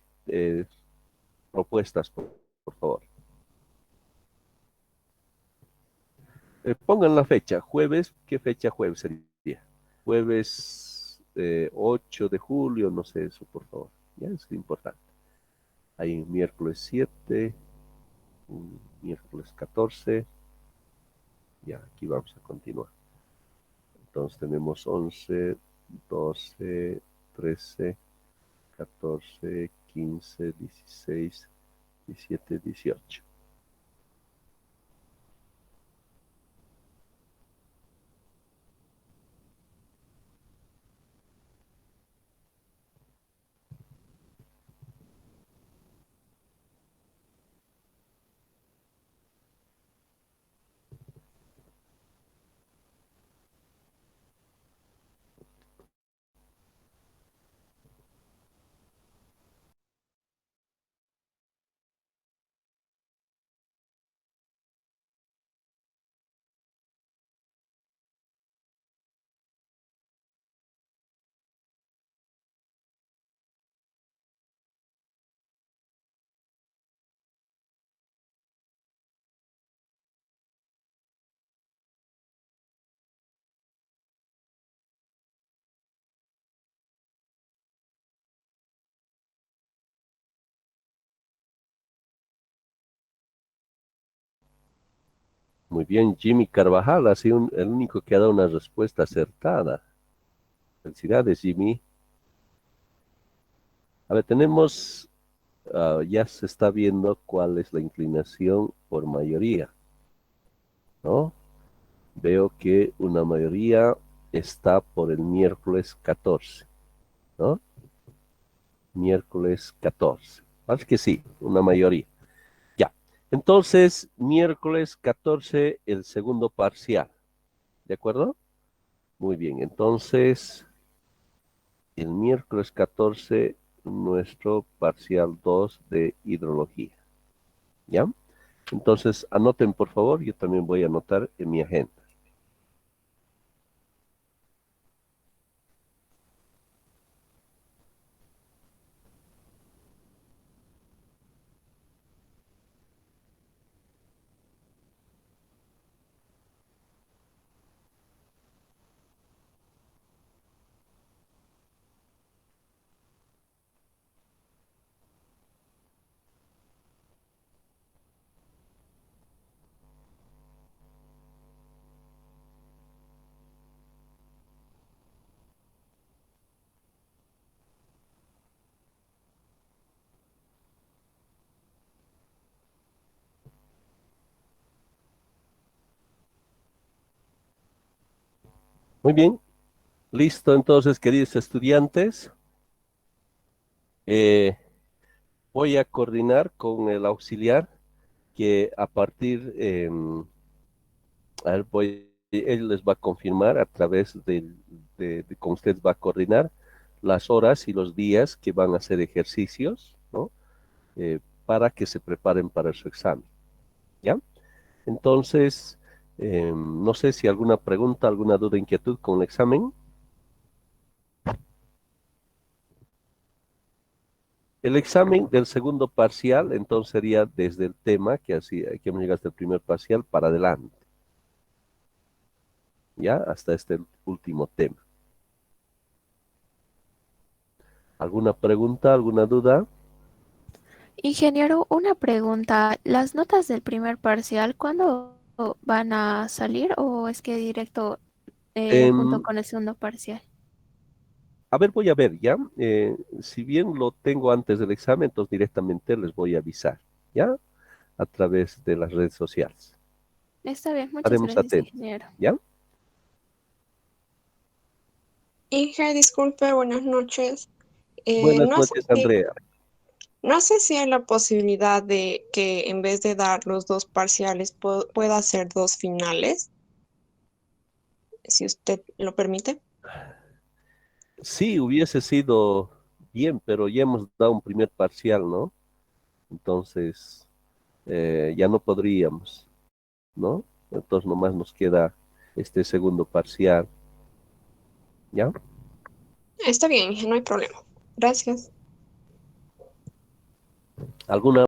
Speaker 1: propuestas, por favor. Pongan la fecha, jueves, ¿qué fecha jueves sería? Jueves 8 de julio, no sé eso, por favor. Ya es importante. Hay un miércoles 7, un miércoles 14. Ya, aquí vamos a continuar. Entonces tenemos 11, 12, 13, 14, 15, 16, 17, 18. Muy bien, Jimmy Carvajal ha sido el único que ha dado una respuesta acertada. Felicidades, Jimmy. A ver, tenemos, ya se está viendo cuál es la inclinación por mayoría, ¿no? Veo que una mayoría está por el miércoles 14, ¿no? Miércoles 14. Parece que sí, una mayoría. Ya. Entonces, miércoles 14, el segundo parcial. ¿De acuerdo? Muy bien. Entonces, el miércoles 14, nuestro parcial 2 de hidrología. ¿Ya? Entonces, anoten por favor, yo también voy a anotar en mi agenda. Muy bien, listo entonces, queridos estudiantes. Eh, Voy a coordinar con el auxiliar que a partir, a ver, él les va a confirmar a través con usted va a coordinar las horas y los días que van a hacer ejercicios, ¿no? Para que se preparen para su examen, ¿ya? Entonces, no sé si alguna pregunta, alguna duda, inquietud con el examen. El examen del segundo parcial, entonces sería desde el tema que hemos llegado hasta el primer parcial para adelante, ¿ya? Hasta este último tema. ¿Alguna pregunta, alguna duda?
Speaker 4: Ingeniero, una pregunta. ¿Las notas del primer parcial cuándo van a salir o es que directo junto
Speaker 1: Em,
Speaker 4: con el segundo parcial?
Speaker 1: a ver, voy a ver, ¿ya? Si bien lo tengo antes del examen, entonces directamente les voy a avisar, ¿ya? A través de las redes sociales.
Speaker 4: Está bien, muchas
Speaker 1: Estaremos
Speaker 4: gracias,
Speaker 1: atentos,
Speaker 4: ingeniero.
Speaker 1: ¿ya?
Speaker 5: Inge, disculpe, buenas noches.
Speaker 1: Buenas
Speaker 5: No sé
Speaker 1: noches,
Speaker 5: si,
Speaker 1: Andrea.
Speaker 5: no sé si hay la posibilidad de que en vez de dar los dos parciales pueda hacer dos finales, si usted lo permite.
Speaker 1: Sí, hubiese sido bien, pero ya hemos dado un primer parcial, ¿no? Entonces, ya no podríamos, ¿no? Entonces nomás nos queda este segundo parcial, ¿ya?
Speaker 5: Está bien, Inge, no hay problema. Gracias.
Speaker 1: ¿Alguna